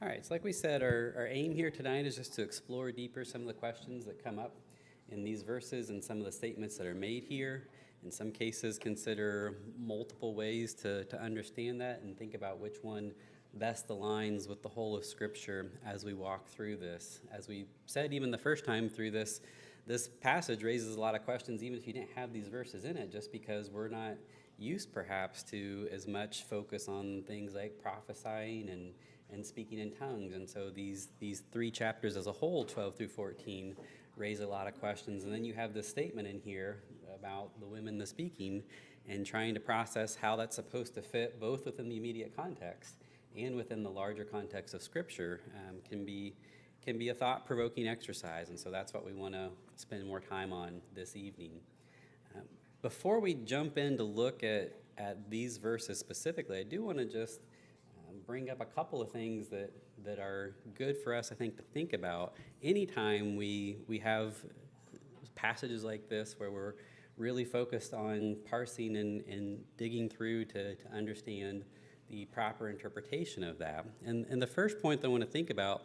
All right, so like we said, our aim here tonight is just to explore deeper some of the questions that come up in these verses and some of the statements that are made here. In some cases, consider multiple ways to understand that and think about which one best aligns with the whole of Scripture as we walk through this. As we said even the first time through this passage raises a lot of questions even if you didn't have these verses in it, just because we're not used perhaps to as much focus on things like prophesying and speaking in tongues. And so these three chapters as a whole, 12 through 14, raise a lot of questions. And then you have this statement in here about the women, the speaking, and trying to process how that's supposed to fit both within the immediate context and within the larger context of Scripture can be a thought-provoking exercise. And so that's what we want to spend more time on this evening. Before we jump in to look at these verses specifically, I do want to just bring up a couple of things that are good for us, I think, to think about anytime we have passages like this where we're really focused on parsing and digging through to understand the proper interpretation of that. And the first point that I want to think about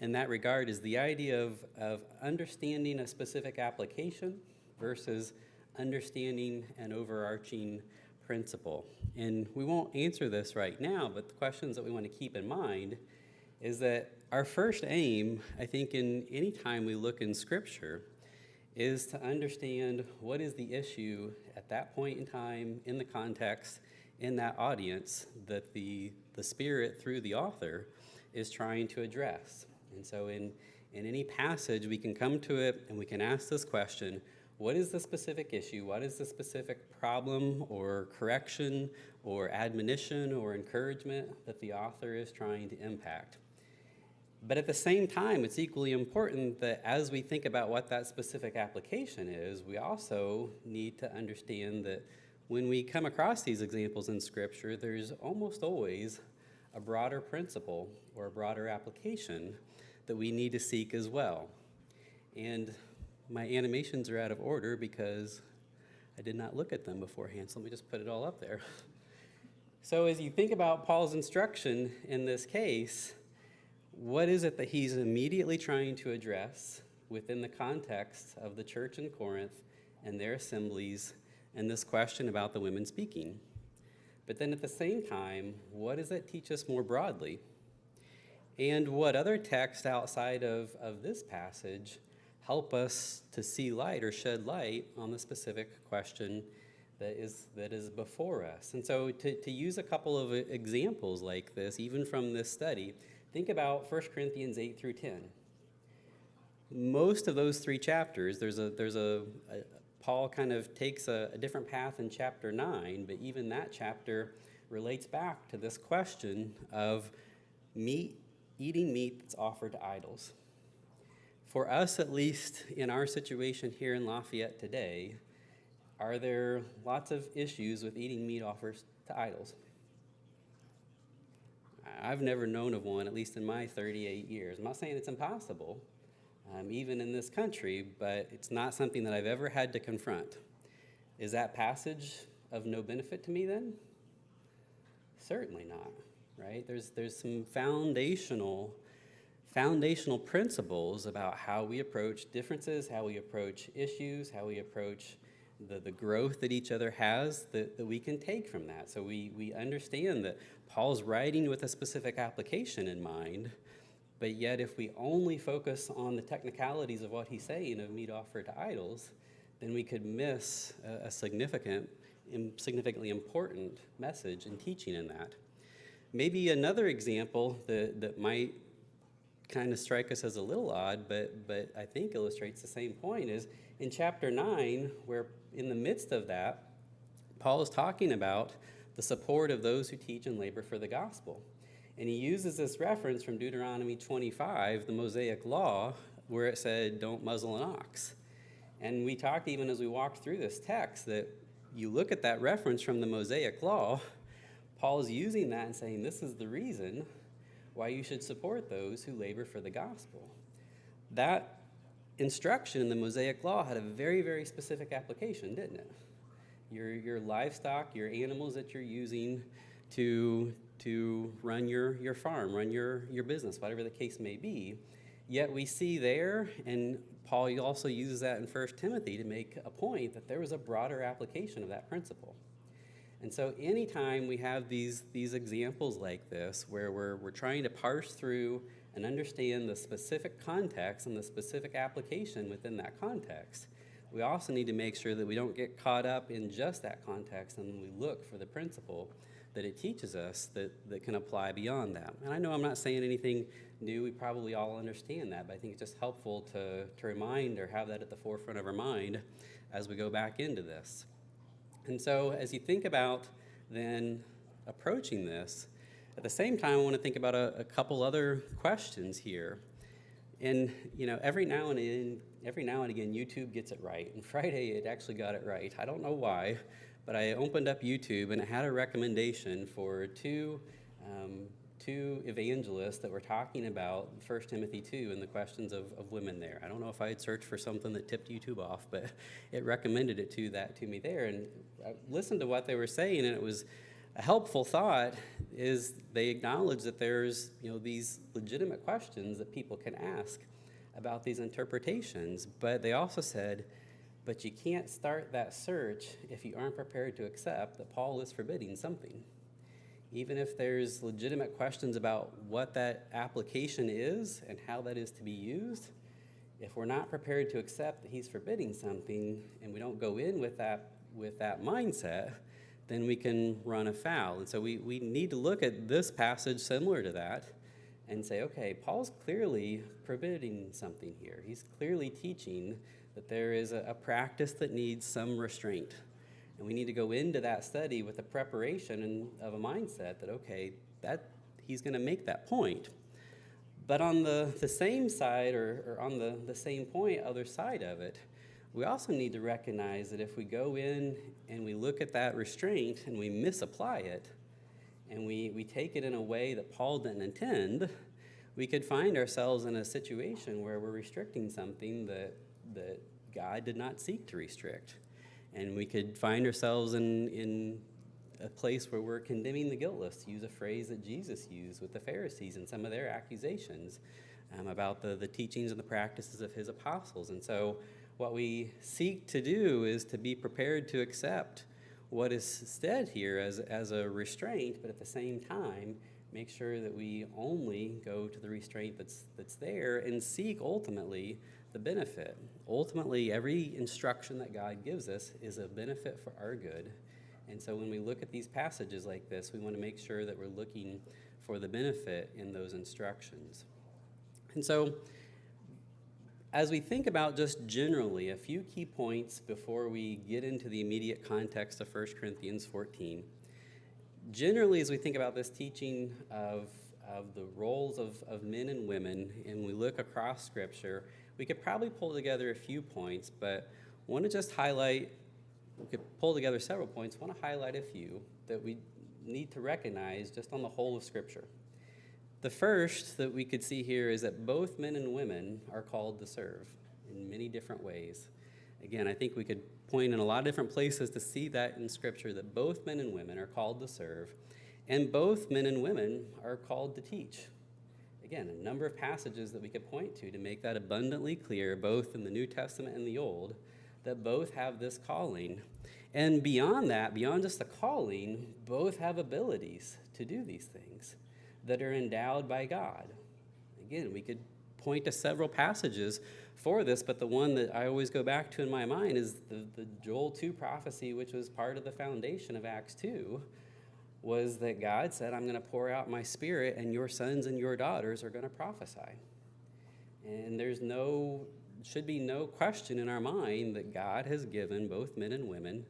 in that regard is the idea of understanding a specific application versus understanding an overarching principle. And we won't answer this right now, but the questions that we want to keep in mind is that our first aim, I think, in any time we look in Scripture, is to understand what is the issue at that point in time, in the context, in that audience, that the Spirit, through the author, is trying to address. And so in any passage, we can come to it and we can ask this question: what is the specific issue? What is the specific problem or correction or admonition or encouragement that the author is trying to impact? But at the same time, it's equally important that as we think about what that specific application is, we also need to understand that when we come across these examples in Scripture, there's almost always a broader principle or a broader application that we need to seek as well. And my animations are out of order because I did not look at them beforehand, so let me just put it all up there. So as you think about Paul's instruction in this case, what is it that he's immediately trying to address within the context of the church in Corinth and their assemblies and this question about the women speaking? But then at the same time, what does it teach us more broadly? And what other texts outside of this passage help us to see light or shed light on the specific question that is before us? And so to use a couple of examples like this, even from this study, think about 1 Corinthians 8 through 10. Most of those three chapters, Paul kind of takes a different path in chapter 9, but even that chapter relates back to this question of eating meat that's offered to idols. For us, at least in our situation here in Lafayette today, are there lots of issues with eating meat offers to idols? I've never known of one, at least in my 38 years. I'm not saying it's impossible, even in this country, but it's not something that I've ever had to confront. Is that passage of no benefit to me then? Certainly not, right? There's some foundational principles about how we approach differences, how we approach issues, how we approach the growth that each other has that we can take from that. So we understand that Paul's writing with a specific application in mind, but yet if we only focus on the technicalities of what he's saying of meat offered to idols, then we could miss a significantly important message and teaching in that. Maybe another example that might kind of strike us as a little odd, but I think illustrates the same point is in chapter 9, where in the midst of that, Paul is talking about the support of those who teach and labor for the gospel. And he uses this reference from Deuteronomy 25, the Mosaic law, where it said, don't muzzle an ox. And we talked even as we walked through this text that you look at that reference from the Mosaic law, Paul is using that and saying this is the reason why you should support those who labor for the gospel. That instruction in the Mosaic law had a very, very specific application, didn't it? Your livestock, your animals that you're using to to run your farm, run your business, whatever the case may be. Yet we see there, and Paul also uses that in 1 Timothy to make a point that there was a broader application of that principle. And so anytime we have these examples like this, where we're trying to parse through and understand the specific context and the specific application within that context, we also need to make sure that we don't get caught up in just that context, and we look for the principle that it teaches us that can apply beyond that. And I know I'm not saying anything new. We probably all understand that, but I think it's just helpful to remind or have that at the forefront of our mind as we go back into this. And so as you think about then approaching this, at the same time, I want to think about a couple other questions here. And every now and again, YouTube gets it right. And Friday, it actually got it right. I don't know why, but I opened up YouTube and it had a recommendation for two evangelists that were talking about 1 Timothy 2 and the questions of women there. I don't know if I had searched for something that tipped YouTube off, but it recommended it to me there. And I listened to what they were saying, and it was a helpful thought. Is they acknowledge that there's these legitimate questions that people can ask about these interpretations, but they also said, but you can't start that search if you aren't prepared to accept that Paul is forbidding something. Even if there's legitimate questions about what that application is and how that is to be used, if we're not prepared to accept that he's forbidding something and we don't go in with that mindset, then we can run afoul. And so we need to look at this passage similar to that and say, okay, Paul's clearly forbidding something here. He's clearly teaching that there is a practice that needs some restraint. And we need to go into that study with a preparation of a mindset that, okay, that he's going to make that point. But on the same side, or on the same point, other side of it, we also need to recognize that if we go in and we look at that restraint and we misapply it, and we take it in a way that Paul didn't intend, we could find ourselves in a situation where we're restricting something that God did not seek to restrict. And we could find ourselves in a place where we're condemning the guiltless, to use a phrase that Jesus used with the Pharisees and some of their accusations about the teachings and the practices of his apostles. And so what we seek to do is to be prepared to accept what is said here as a restraint, but at the same time, make sure that we only go to the restraint that's there and seek ultimately the benefit. Ultimately, every instruction that God gives us is a benefit for our good. And so when we look at these passages like this, we want to make sure that we're looking for the benefit in those instructions. And so as we think about just generally a few key points before we get into the immediate context of 1 Corinthians 14, generally as we think about this teaching of the roles of men and women, and we look across Scripture, we could probably pull together a few points, but want to just highlight, we could pull together several points, want to highlight a few that we need to recognize just on the whole of Scripture. The first that we could see here is that both men and women are called to serve in many different ways. Again, I think we could point in a lot of different places to see that in Scripture, that both men and women are called to serve, and both men and women are called to teach. Again, a number of passages that we could point to make that abundantly clear, both in the New Testament and the Old, that both have this calling. And beyond that, beyond just the calling, both have abilities to do these things that are endowed by God. Again, we could point to several passages for this, but the one that I always go back to in my mind is the Joel 2 prophecy, which was part of the foundation of Acts 2, was that God said, I'm going to pour out my Spirit, and your sons and your daughters are going to prophesy. And should be no question in our mind that God has given both men and women,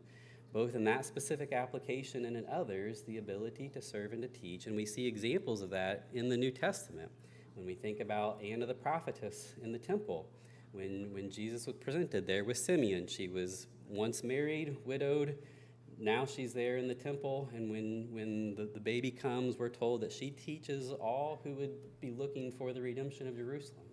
both in that specific application and in others, the ability to serve and to teach. And we see examples of that in the New Testament. When we think about Anna the prophetess in the temple, when Jesus was presented there with Simeon, she was once married, widowed. Now she's there in the temple, and when the baby comes, we're told that she teaches all who would be looking for the redemption of Jerusalem.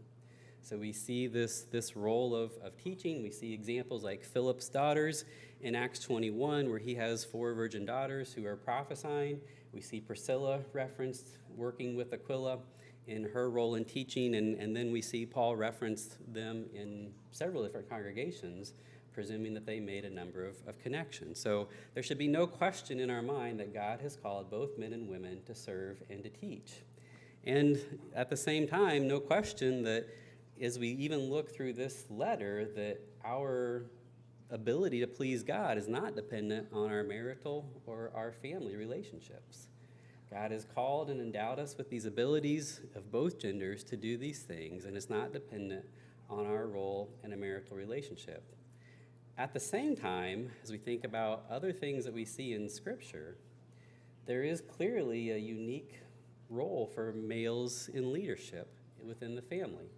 So we see this role of teaching. We see examples like Philip's daughters in Acts 21, where he has 4 virgin daughters who are prophesying. We see Priscilla referenced working with Aquila in her role in teaching, and then we see Paul reference them in several different congregations, presuming that they made a number of connections. So there should be no question in our mind that God has called both men and women to serve and to teach. And at the same time, no question that as we even look through this letter, that our ability to please God is not dependent on our marital or our family relationships. God has called and endowed us with these abilities of both genders to do these things, and it's not dependent on our role in a marital relationship. At the same time, as we think about other things that we see in Scripture, there is clearly a unique role for males in leadership within the family.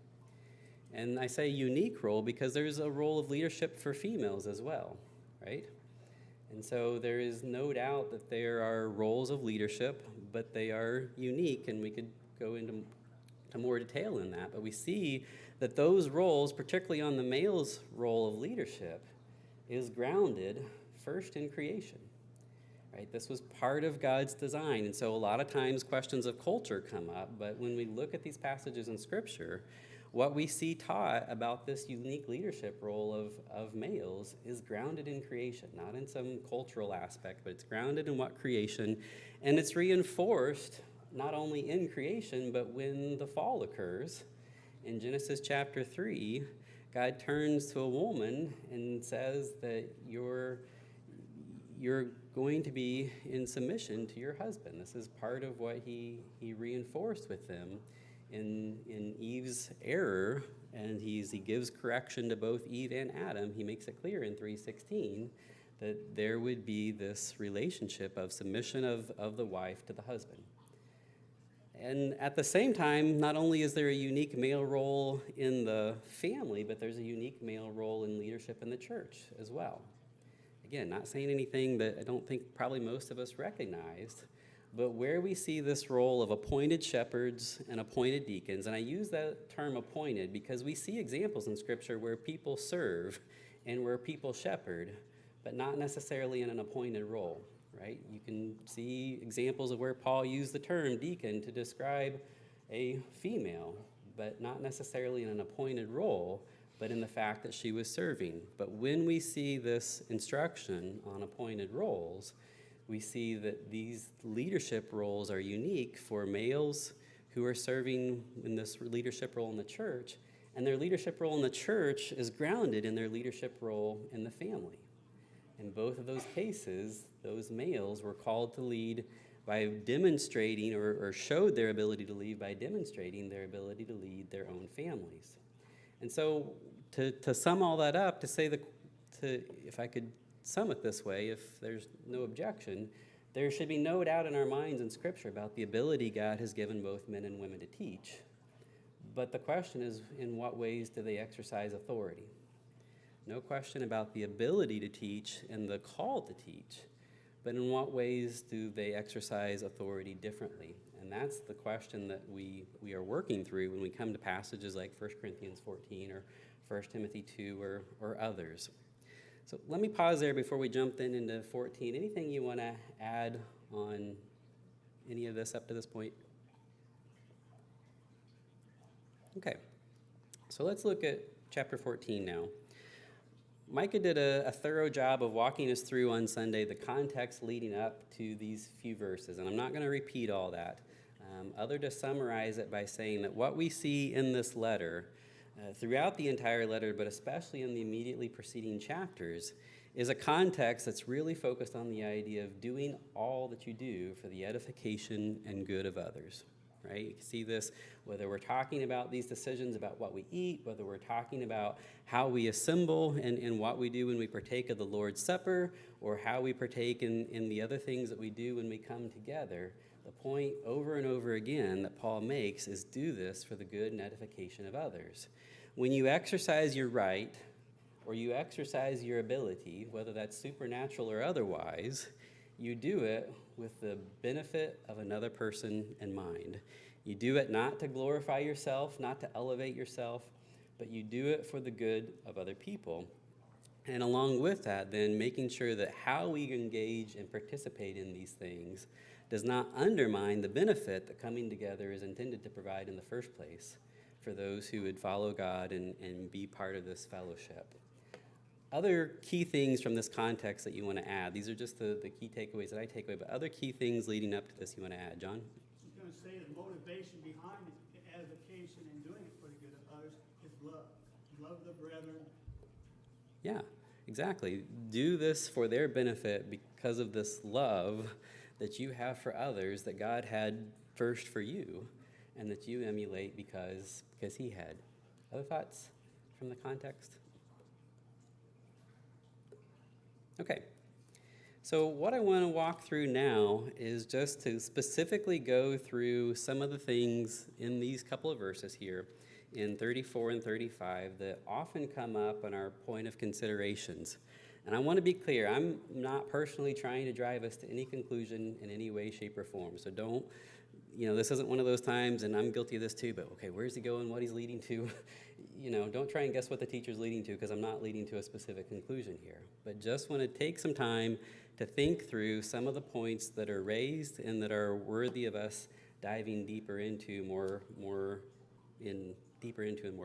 And I say unique role because there's a role of leadership for females as well, right? And so there is no doubt that there are roles of leadership, but they are unique, and we could go into more detail in that. But we see that those roles, particularly on the male's role of leadership, is grounded first in creation, right? This was part of God's design. And so a lot of times questions of culture come up, but when we look at these passages in Scripture, what we see taught about this unique leadership role of males is grounded in creation, not in some cultural aspect, but it's grounded in what creation, and it's reinforced not only in creation, but when the fall occurs. In Genesis chapter 3, God turns to a woman and says that you're going to be in submission to your husband. This is part of what he reinforced with them in Eve's error, and he gives correction to both Eve and Adam. He makes it clear in 3:16 that there would be this relationship of submission of the wife to the husband. And at the same time, not only is there a unique male role in the family, but there's a unique male role in leadership in the church as well. Again, not saying anything that I don't think probably most of us recognized, but where we see this role of appointed shepherds and appointed deacons, and I use that term appointed because we see examples in Scripture where people serve and where people shepherd, but not necessarily in an appointed role. Right? You can see examples of where Paul used the term deacon to describe a female, but not necessarily in an appointed role, but in the fact that she was serving. But when we see this instruction on appointed roles, we see that these leadership roles are unique for males who are serving in this leadership role in the church, and their leadership role in the church is grounded in their leadership role in the family. In both of those cases, those males were called to lead by demonstrating or showed their ability to lead by demonstrating their ability to lead their own families. And so to sum all that up, if I could sum it this way, if there's no objection, there should be no doubt in our minds in Scripture about the ability God has given both men and women to teach. But the question is, in what ways do they exercise authority? No question about the ability to teach and the call to teach, but in what ways do they exercise authority differently? And that's the question that we are working through when we come to passages like 1 Corinthians 14 or 1 Timothy 2 or others. So let me pause there before we jump into 14. Anything you want to add on any of this up to this point? Okay, so let's look at chapter 14 now. Micah did a thorough job of walking us through on Sunday the context leading up to these few verses, and I'm not going to repeat all that, other to summarize it by saying that what we see in this letter, throughout the entire letter, but especially in the immediately preceding chapters, is a context that's really focused on the idea of doing all that you do for the edification and good of others. Right? You can see this whether we're talking about these decisions about what we eat, whether we're talking about how we assemble and what we do when we partake of the Lord's Supper, or how we partake in the other things that we do when we come together. The point over and over again that Paul makes is do this for the good and edification of others. When you exercise your right or you exercise your ability, whether that's supernatural or otherwise, you do it with the benefit of another person in mind. You do it not to glorify yourself, not to elevate yourself, but you do it for the good of other people. And along with that, then making sure that how we engage and participate in these things does not undermine the benefit that coming together is intended to provide in the first place for those who would follow God and be part of this fellowship. Other key things from this context that you want to add, these are just the key takeaways that I take away, but other key things leading up to this you want to add. John? I was going to say the motivation behind the advocation and doing it for the good of others is love. Love the brethren. Yeah, exactly. Do this for their benefit because of this love that you have for others that God had first for you and that you emulate because he had. Other thoughts from the context? Okay, so what I want to walk through now is just to specifically go through some of the things in these couple of verses here in 34 and 35 that often come up in our point of considerations. And I want to be clear, I'm not personally trying to drive us to any conclusion in any way, shape, or form. So don't, this isn't one of those times, and I'm guilty of this too, but okay, where's he going, what he's leading to? Don't try and guess what the teacher's leading to, because I'm not leading to a specific conclusion here. But just want to take some time to think through some of the points that are raised and that are worthy of us diving deeper into in more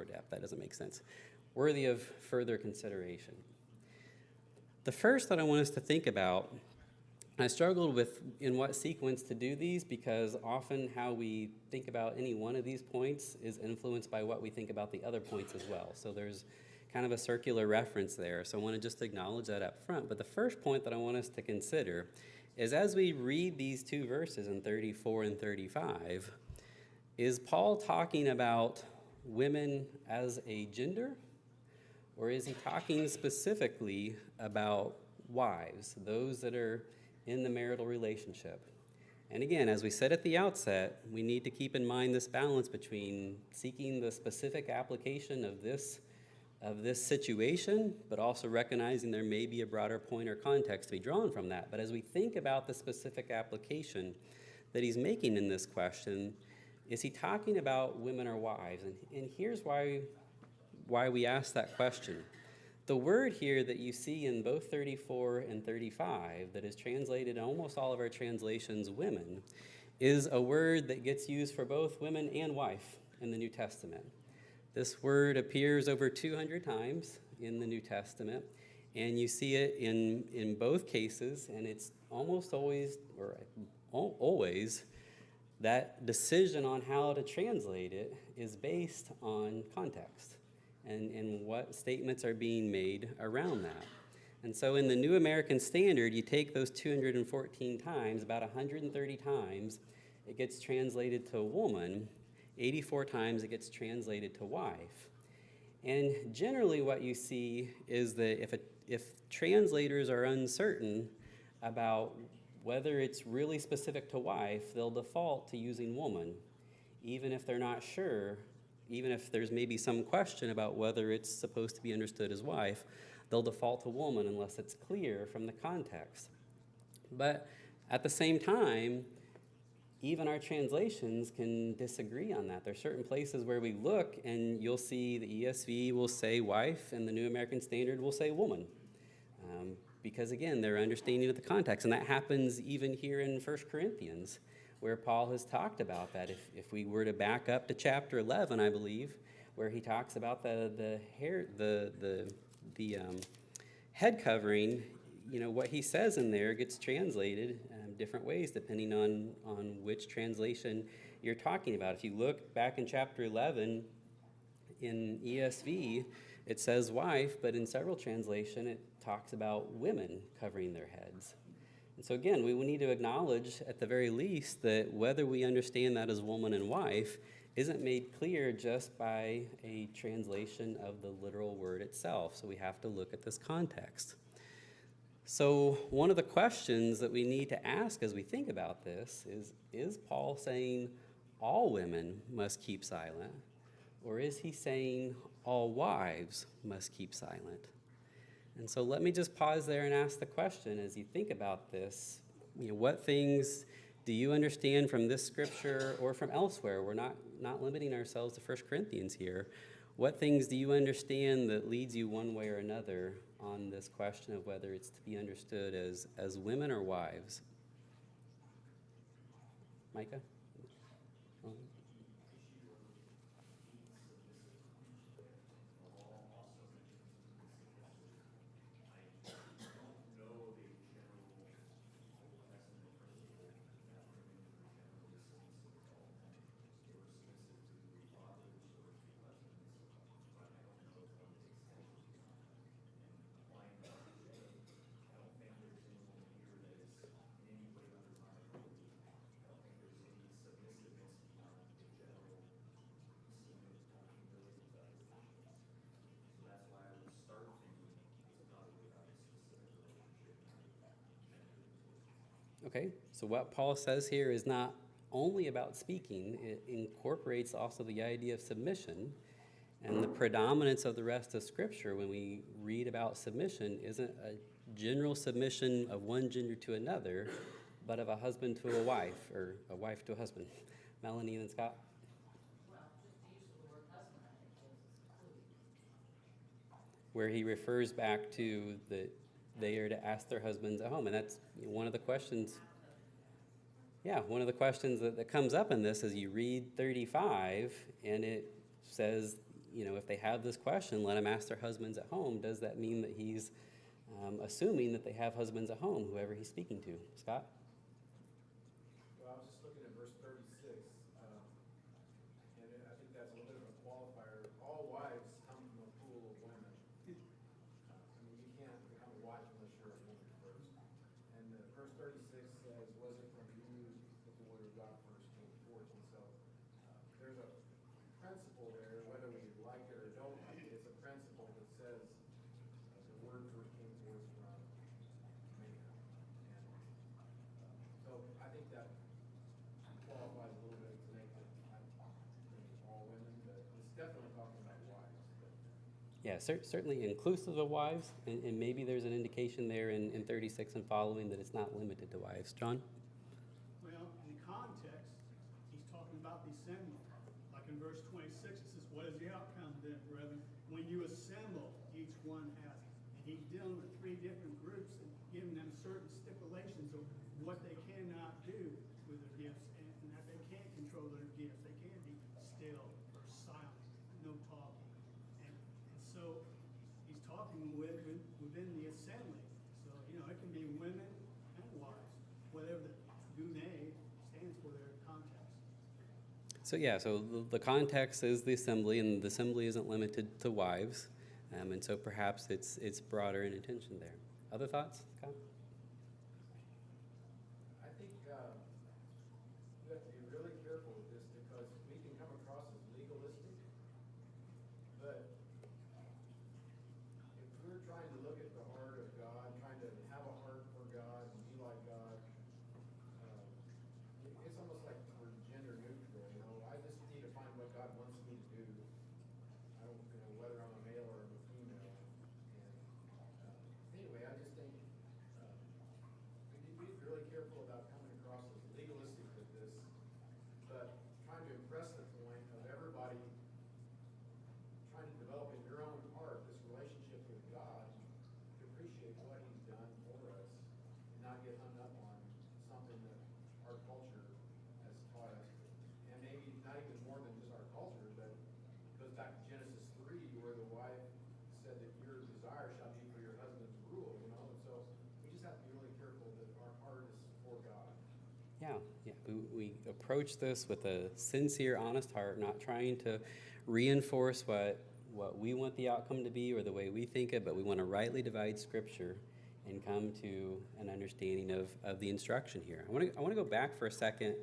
depth. That doesn't make sense. Worthy of further consideration. The first that I want us to think about, I struggled with in what sequence to do these because often how we think about any one of these points is influenced by what we think about the other points as well. So there's kind of a circular reference there. So I want to just acknowledge that up front. But the first point that I want us to consider is as we read these two verses in 34 and 35, is Paul talking about women as a gender? Or is he talking specifically about wives, those that are in the marital relationship? And again, as we said at the outset, we need to keep in mind this balance between seeking the specific application of this situation, but also recognizing there may be a broader point or context to be drawn from that. But as we think about the specific application that he's making in this question, is he talking about women or wives? And here's why we ask that question. The word here that you see in both 34 and 35 that is translated in almost all of our translations, women, is a word that gets used for both women and wife in the New Testament. This word appears over 200 times in the New Testament, and you see it in both cases, and it's almost always, that decision on how to translate it is based on context and what statements are being made around that. And so in the New American Standard, you take those 214 times, about 130 times, it gets translated to woman, 84 times it gets translated to wife. And generally what you see is that if translators are uncertain about whether it's really specific to wife, they'll default to using woman, even if they're not sure. Even if there's maybe some question about whether it's supposed to be understood as wife, they'll default to woman unless it's clear from the context. But at the same time, even our translations can disagree on that. There are certain places where we look and you'll see the ESV will say wife and the New American Standard will say woman. Because again, their understanding of the context. And that happens even here in 1 Corinthians, where Paul has talked about that. If we were to back up to chapter 11, I believe, where he talks about the head covering, what he says in there gets translated different ways depending on which translation you're talking about. If you look back in chapter 11 in ESV, it says wife, but in several translations it talks about women covering their heads. And so again, we will need to acknowledge at the very least that whether we understand that as woman and wife isn't made clear just by a translation of the literal word itself. So we have to look at this context. So one of the questions that we need to ask as we think about this is Paul saying all women must keep silent? Or is he saying all wives must keep silent? And so let me just pause there and ask the question as you think about this. What things do you understand from this scripture or from elsewhere? We're not limiting ourselves to 1 Corinthians here. What things do you understand that leads you one way or another on this question of whether it's to be understood as women or wives? Micah? Okay, so what Paul says here is not only about speaking, it incorporates also the idea of submission. And the predominance of the rest of Scripture, when we read about submission, isn't a general submission of one gender to another, but of a husband to a wife, or a wife to a husband. Melanie and Scott? Well, just the use of the word husband, I think, gives us a clue. Where he refers back to that they are to ask their husbands at home. And that's one of the questions. Yeah, one of the questions that comes up in this is you read 35 and it says, if they have this question, let them ask their husbands at home. Does that mean that he's assuming that they have husbands at home, whoever he's speaking to? Scott? Well, I was just looking at verse 36, and I think that's a little bit of a qualifier. All wives come from a pool of women. You can't become a wife unless you're a woman first. And verse 36 says, was it from you that the word of God first came forth? And so there's a principle there, whether we like it or don't like it, it's a principle that says the word first came forth from man. And so I think that qualifies a little bit to make it all women, but it's definitely talking about wives. Yeah, certainly inclusive of wives, and maybe there's an indication there in 36 and following that it's not limited to wives. John? Well, in the context, he's talking about the assembly. Like in verse 26, it says, what is the outcome then, brethren? When you assemble, each one has. And he's dealing with three different groups and giving them certain stipulations of what they cannot do with their gifts and that they can't control their gifts. They can't be still or silent, no talking. And so he's talking within the assembly. So, it can be women and wives, whatever the "dunay" stands for there in context. So the context is the assembly, and the assembly isn't limited to wives, and so perhaps it's broader in intention there. Other thoughts, Scott? I think you have to be really careful with this because we can come across as legalistic, but if we're trying to look at the heart of God, trying to have a heart for God and be like God, it's almost like we're gender neutral. I just need to find what God wants me to do. I don't, whether I'm a male or I'm a female. And anyway, I just think we need to be really careful about coming across as legalistic with this, but trying to impress the point of everybody trying to develop in your own heart this relationship with God, to appreciate what He's done for us, and not get hung up on something that our culture has taught us. And maybe not even more than just our culture, but it goes back to Genesis 3, where the wife said that your desire shall be for your husband's rule, And so we just have to be really careful that our heart is for God. Yeah. We approach this with a sincere, honest heart, not trying to reinforce what we want the outcome to be or the way we think it, but we want to rightly divide Scripture and come to an understanding of the instruction here. I want to go back for a second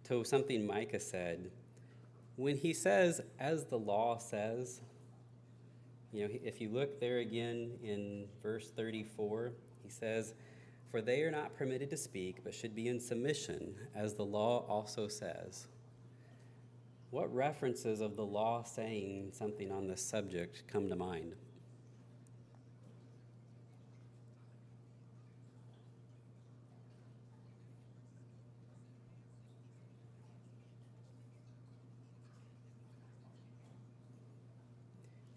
to something Micah said. When he says, as the law says, if you look there again in verse 34, he says, for they are not permitted to speak, but should be in submission, as the law also says. What references of the law saying something on this subject come to mind?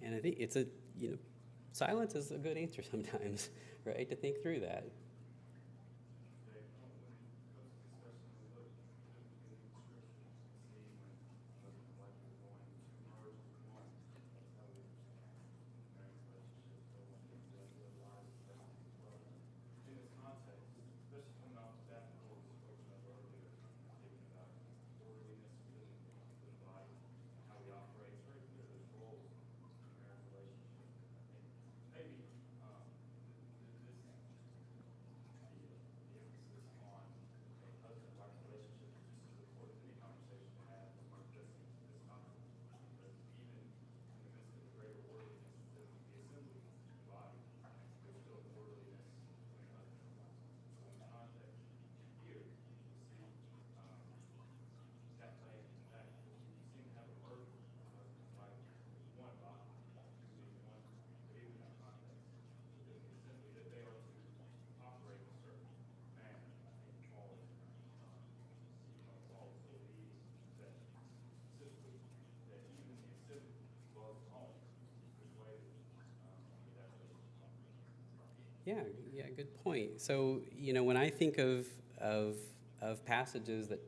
And I think it's silence is a good answer sometimes, right, to think through that. Yeah, good point. So, when I think of, of passages that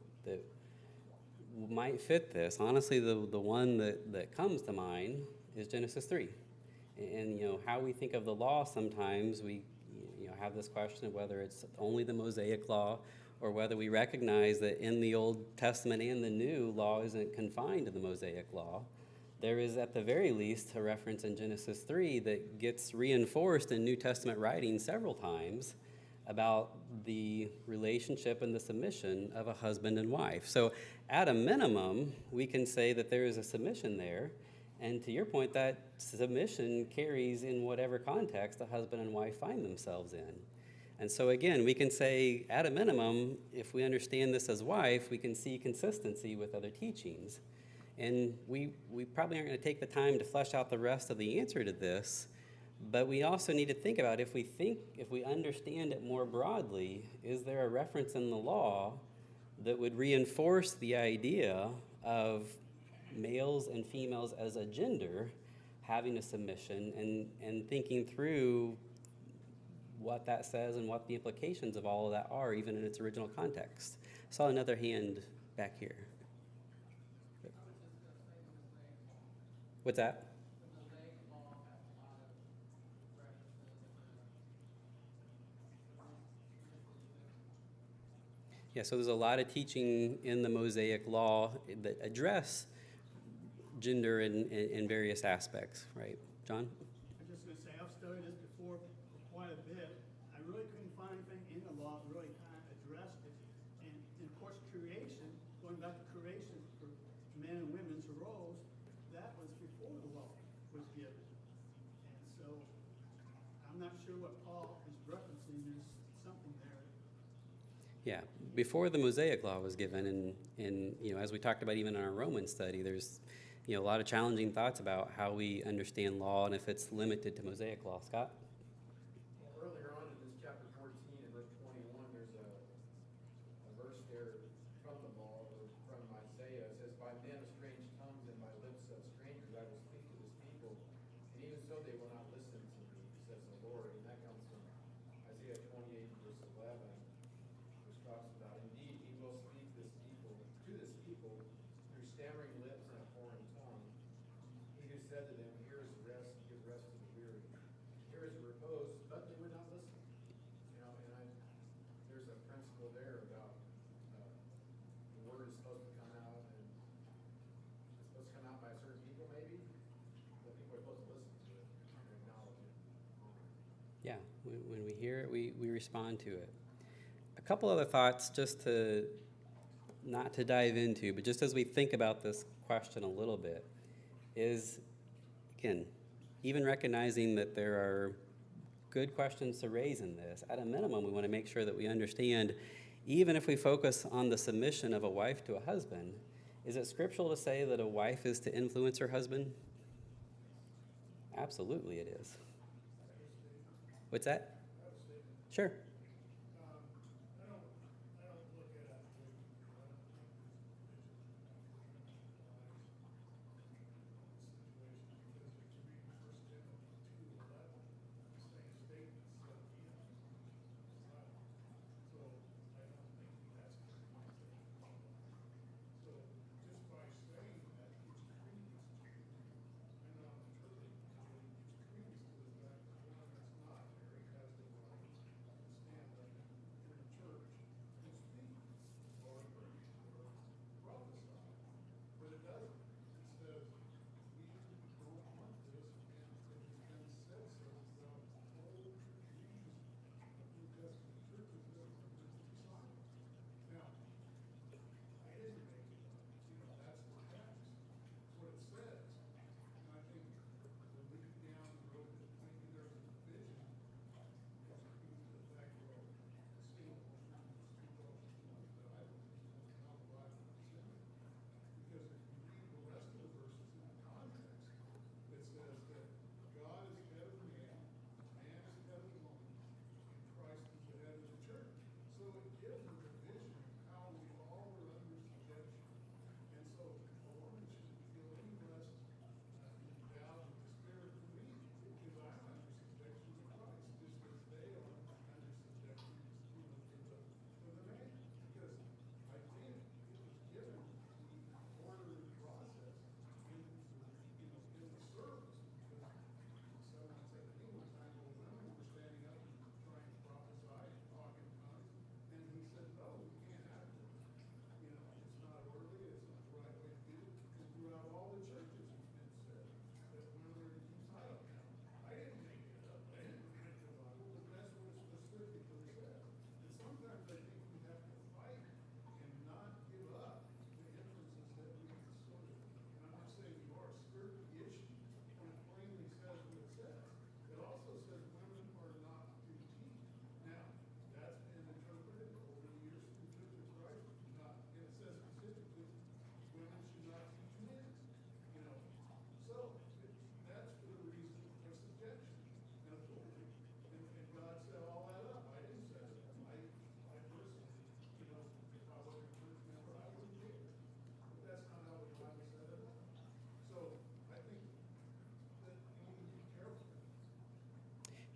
might fit this, honestly, the one that comes to mind is Genesis 3. And, how we think of the law sometimes, we, have this question of whether it's only the Mosaic law or whether we recognize that in the Old Testament and the New, law isn't confined to the Mosaic law. There is, at the very least, a reference in Genesis 3 that gets reinforced in New Testament writing several times about the relationship and the submission of a husband and wife. So, at a minimum, we can say that there is a submission there. And to your point, that submission carries in whatever context a husband and wife find themselves in. And so again, we can say, at a minimum, if we understand this as wife, we can see consistency with other teachings. And we probably aren't going to take the time to flesh out the rest of the answer to this, but we also need to think about if we understand it more broadly, is there a reference in the law that would reinforce the idea of males and females as a gender having a submission and thinking through what that says and what the implications of all of that are, even in its original context. Saw another hand back here. What's that? Yeah, so there's a lot of teaching in the Mosaic law that address gender in various aspects, right? John? I'm just gonna say, I've studied this before for quite a bit. I really couldn't find anything in the law that really kind of addressed it. And of course, creation, going back to creation for men and women's roles, that was before the law was given. And so, I'm not sure what Paul is referencing. There's something there. Yeah, before the Mosaic law was given, and as we talked about even in our Roman study, there's a lot of challenging thoughts about how we understand law and if it's limited to Mosaic law. Scott? Well, earlier on in this chapter 14 and verse 21, there's a verse there from the law, or from Isaiah. It says, "By men of strange tongues and by lips of strangers I will speak to this people, and even so they will not listen to me, says the Lord." And that comes from Isaiah 28 verse 11, which talks about, "Indeed, he will speak to this people through stammering lips and a foreign tongue. He who said to them, here is rest, give rest to the weary. Here is repose," but they would not listen. There's a principle there about the word is supposed to come out, and it's supposed to come out by certain people maybe, but people are supposed to listen to it and acknowledge it. Yeah, when we hear it, we respond to it. A couple other thoughts just to, not to dive into, but just as we think about this question a little bit, is, again, even recognizing that there are good questions to raise in this, at a minimum, we want to make sure that we understand, even if we focus on the submission of a wife to a husband, is it scriptural to say that a wife is to influence her husband? Absolutely it is. What's that? Sure.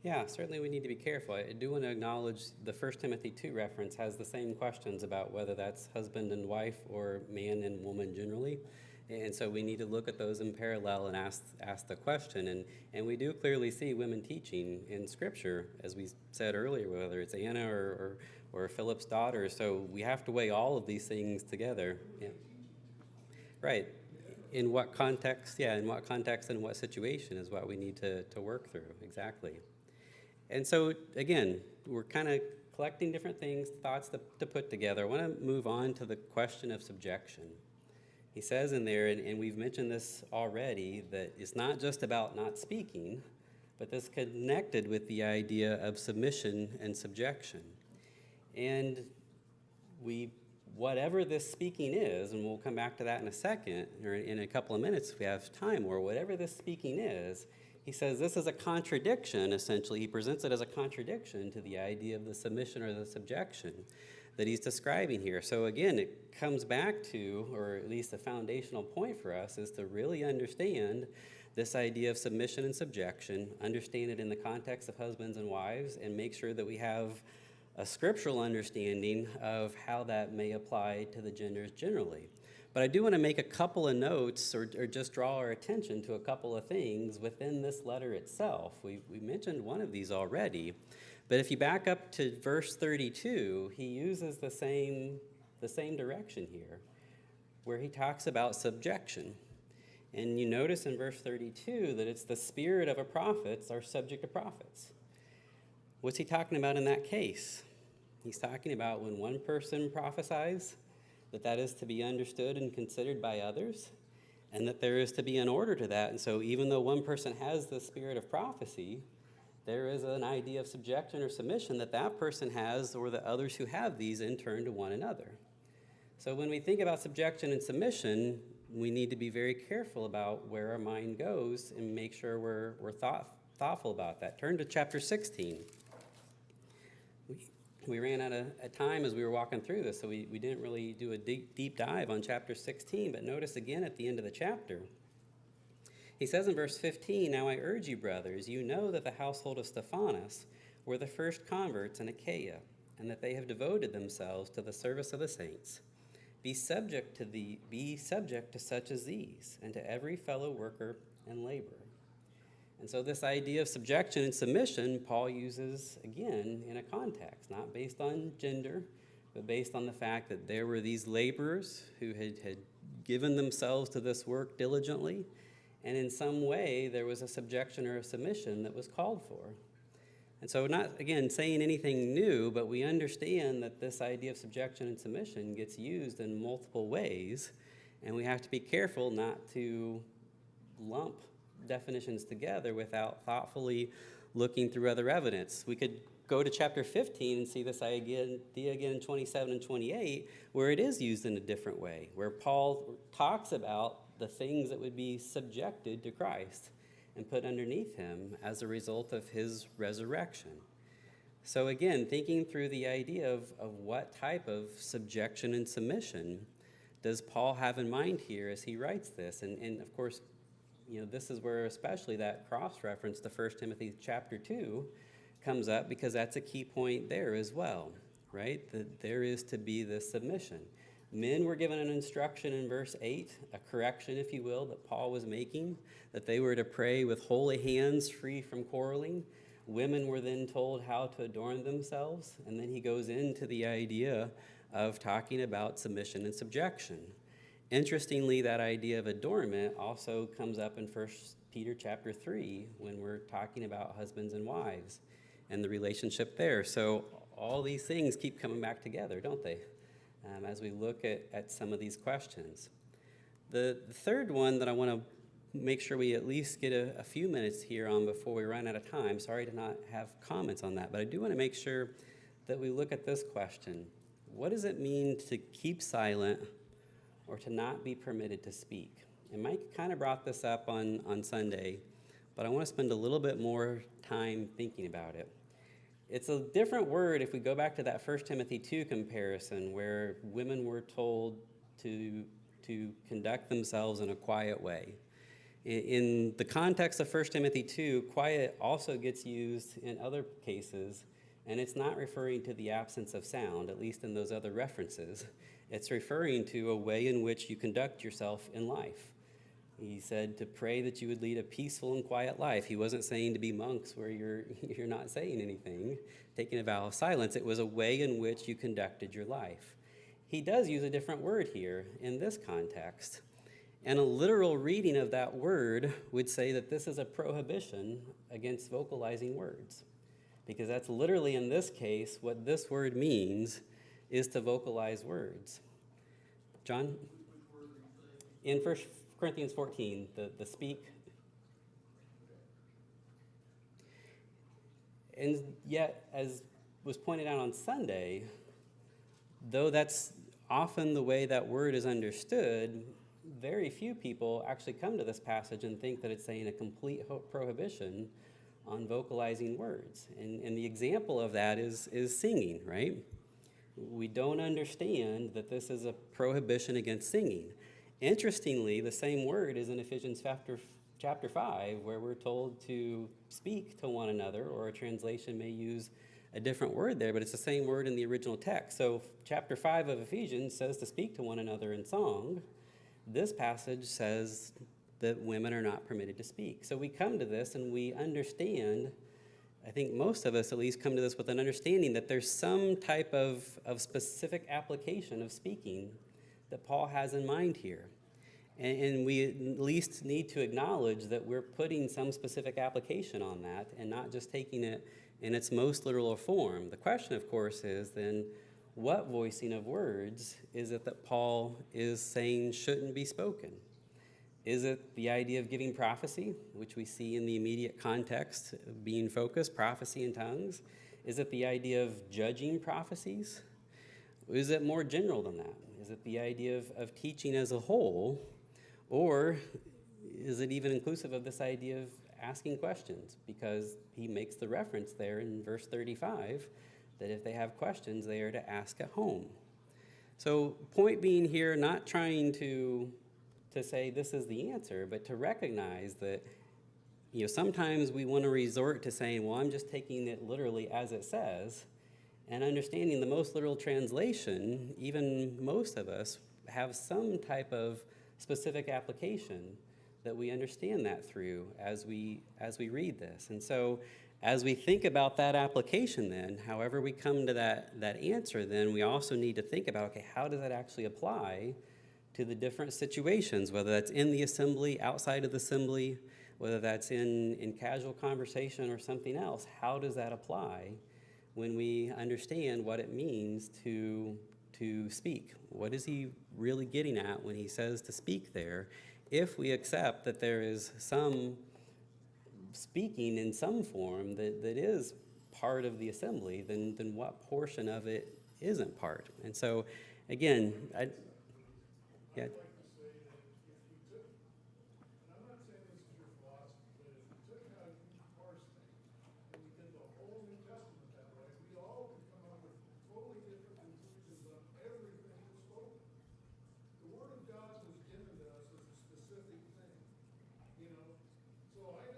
Yeah, certainly we need to be careful. I do want to acknowledge the 1 Timothy 2 reference has the same questions about whether that's husband and wife or man and woman generally. And so we need to look at those in parallel and ask the question. And we do clearly see women teaching in Scripture, as we said earlier, whether it's Anna or Philip's daughter. So we have to weigh all of these things together. Yeah. Right. In what context? Yeah, in what context and what situation is what we need to work through. Exactly. And so, again, we're kind of collecting different things, thoughts to put together. I want to move on to the question of subjection. He says in there, and we've mentioned this already, that it's not just about not speaking, but this connected with the idea of submission and subjection. And whatever this speaking is, and we'll come back to that in a second, or in a couple of minutes if we have time, or whatever this speaking is, he says this is a contradiction, essentially. He presents it as a contradiction to the idea of the submission or the subjection that he's describing here. So again, it comes back to, or at least the foundational point for us, is to really understand this idea of submission and subjection, understand it in the context of husbands and wives, and make sure that we have a scriptural understanding of how that may apply to the genders generally. But I do want to make a couple of notes or just draw our attention to a couple of things within this letter itself. We mentioned one of these already, but if you back up to verse 32, he uses the same direction here, where he talks about subjection. And you notice in verse 32 that it's the spirit of a prophets are subject to prophets. What's he talking about in that case? He's talking about when one person prophesies, that is to be understood and considered by others, and that there is to be an order to that. And so even though one person has the spirit of prophecy, there is an idea of subjection or submission that person has, or the others who have these in turn to one another. So when we think about subjection and submission, we need to be very careful about where our mind goes and make sure we're thoughtful about that. Turn to chapter 16. We ran out of time as we were walking through this, so we didn't really do a deep dive on chapter 16, but notice again at the end of the chapter, he says in verse 15, "Now I urge you, brothers, you know that the household of Stephanas were the first converts in Achaia, and that they have devoted themselves to the service of the saints. Be subject to such as these, and to every fellow worker and laborer." And so this idea of subjection and submission, Paul uses, again, in a context, not based on gender, but based on the fact that there were these laborers who had given themselves to this work diligently, and in some way there was a subjection or a submission that was called for. And so not, again, saying anything new, but we understand that this idea of subjection and submission gets used in multiple ways, and we have to be careful not to lump definitions together without thoughtfully looking through other evidence. We could go to chapter 15 and see this idea again in 27 and 28, where it is used in a different way, where Paul talks about the things that would be subjected to Christ and put underneath him as a result of his resurrection. So again, thinking through the idea of what type of subjection and submission does Paul have in mind here as he writes this? And of course, this is where especially that cross-reference to 1 Timothy chapter 2 comes up, because that's a key point there as well, right? That there is to be this submission. Men were given an instruction in verse 8, a correction, if you will, that Paul was making, that they were to pray with holy hands, free from quarreling. Women were then told how to adorn themselves, and then he goes into the idea of talking about submission and subjection. Interestingly, that idea of adornment also comes up in 1 Peter chapter 3 when we're talking about husbands and wives and the relationship there. So all these things keep coming back together, don't they, as we look at some of these questions. The third one that I want to make sure we at least get a few minutes here on before we run out of time. Sorry to not have comments on that, but I do want to make sure that we look at this question. What does it mean to keep silent or to not be permitted to speak? And Mike kind of brought this up on Sunday, but I want to spend a little bit more time thinking about it. It's a different word if we go back to that 1 Timothy 2 comparison, where women were told to conduct themselves in a quiet way. In the context of 1 Timothy 2, quiet also gets used in other cases, and it's not referring to the absence of sound, at least in those other references. It's referring to a way in which you conduct yourself in life. He said to pray that you would lead a peaceful and quiet life. He wasn't saying to be monks where you're not saying anything, taking a vow of silence. It was a way in which you conducted your life. He does use a different word here in this context. And a literal reading of that word would say that this is a prohibition against vocalizing words. Because that's literally, in this case, what this word means is to vocalize words. John? In 1 Corinthians 14, the speak. And yet, as was pointed out on Sunday, though that's often the way that word is understood, very few people actually come to this passage and think that it's saying a complete prohibition on vocalizing words. And the example of that is singing, right? We don't understand that this is a prohibition against singing. Interestingly, the same word is in Ephesians chapter 5, where we're told to speak to one another, or a translation may use a different word there, but it's the same word in the original text. So chapter 5 of Ephesians says to speak to one another in song. This passage says that women are not permitted to speak. So we come to this and we understand, I think most of us at least come to this with an understanding that there's some type of specific application of speaking that Paul has in mind here. And we at least need to acknowledge that we're putting some specific application on that and not just taking it in its most literal form. The question, of course, is then, what voicing of words is it that Paul is saying shouldn't be spoken? Is it the idea of giving prophecy, which we see in the immediate context of being focused, prophecy in tongues? Is it the idea of judging prophecies? Is it more general than that? Is it the idea of teaching as a whole? Or is it even inclusive of this idea of asking questions? Because he makes the reference there in verse 35 that if they have questions, they are to ask at home. So point being here, not trying to say this is the answer, but to recognize that sometimes we want to resort to saying, well, I'm just taking it literally as it says, and understanding the most literal translation, even most of us have some type of specific application that we understand that through as we read this. And so as we think about that application then, however we come to that answer, then we also need to think about, okay, how does that actually apply to the different situations, whether that's in the assembly, outside of the assembly, whether that's in casual conversation or something else? How does that apply when we understand what it means to speak? What is he really getting at when he says to speak there? If we accept that there is some speaking in some form that is part of the assembly, then what portion of it isn't part? And so, again, yeah. I'd like to say that if we took, and I'm not saying this is your philosophy, but if we took how you parse things, and we did the whole New Testament that way, we all could come up with totally different conclusions on everything that's spoken. The Word of God was given to us as a specific thing, So I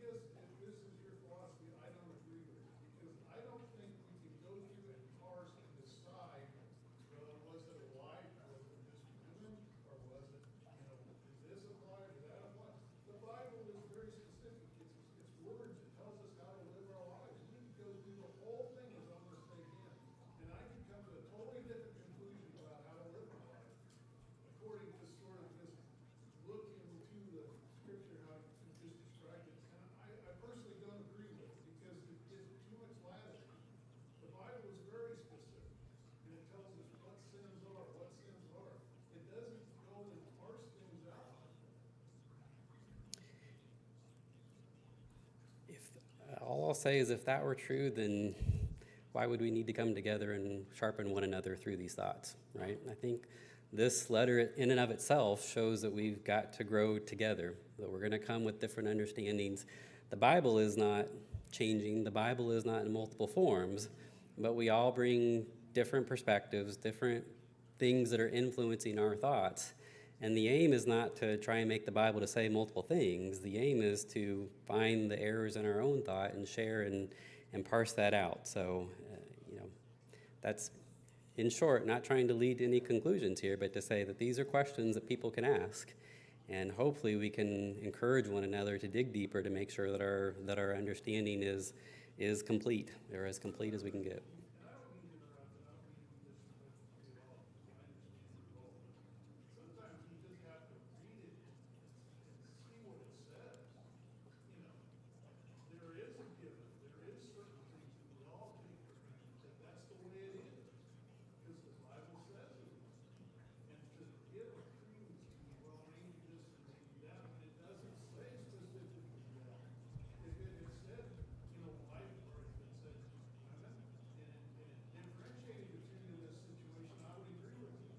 guess if this is your philosophy, I don't agree with it, because I don't think we can go through and parse and decide, was it a lie? Was it just women? Or was it, does this apply? Does that apply? The Bible is very specific. It's words. It tells us how to live our lives. We could go through the whole thing as almost they can. And I could come to a totally different conclusion about how to live my life according to sort of this look into the scripture, how you just described it. And I personally don't agree with it because it gives too much latitude. The Bible is very specific, and it tells us what sins are, what sins are. It doesn't go and parse things out. All I'll say is if that were true, then why would we need to come together and sharpen one another through these thoughts, right? I think this letter in and of itself shows that we've got to grow together, that we're going to come with different understandings. The Bible is not changing. The Bible is not in multiple forms, but we all bring different perspectives, different things that are influencing our thoughts. And the aim is not to try and make the Bible to say multiple things. The aim is to find the errors in our own thought and share and parse that out. So, that's, in short, not trying to lead to any conclusions here, but to say that these are questions that people can ask. And hopefully we can encourage one another to dig deeper to make sure that our understanding is complete, or as complete as we can get. And I don't mean to interrupt, and I don't mean to be disrespectful to you all, because I understand your role. Sometimes you just have to read it and see what it says. You know, there is a given, there is certain things that we all take for granted, that that's the way it is, because the Bible says it is. And to give a credence to, well, maybe this and maybe that, when it doesn't say specifically that. If it had said, wife, or if it said women, and it differentiated the two in this situation, I would agree with you.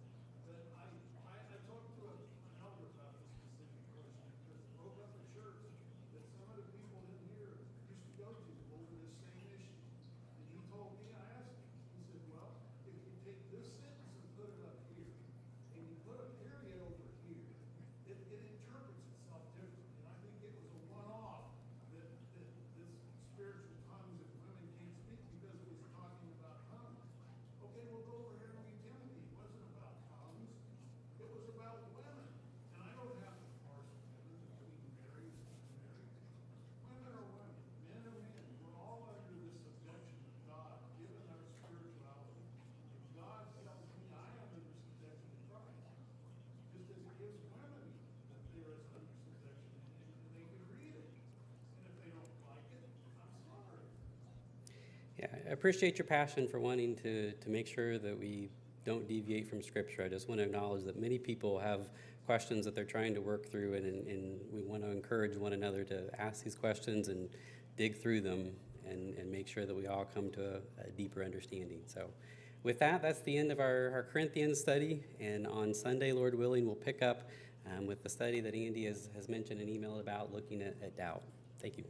But I talked to an elder about this specific question, because it broke up a church that some of the people in here used to go to over this same issue. And he told me, I asked him, he said, well, if you take this sentence and put it up here, and you put a period over here, it interprets itself differently. And I think it was a one-off that this spiritual tongues and women can't speak because it was talking about tongues. Okay, we'll go over here and read Timothy. It wasn't about tongues. It was about women. And I don't have to parse women between married and unmarried. Women are women. Men are men. We're all under the subjection of God, given our spirituality. And God tells me I am under subjection to Christ. Just as it gives women that there is under subjection, and they can read it. And if they don't like it, I'm sorry. Yeah, I appreciate your passion for wanting to make sure that we don't deviate from Scripture. I just want to acknowledge that many people have questions that they're trying to work through, and we want to encourage one another to ask these questions and dig through them and make sure that we all come to a deeper understanding. So with that, that's the end of our Corinthians study, and on Sunday, Lord willing, we'll pick up with the study that Andy has mentioned an email about, looking at doubt. Thank you.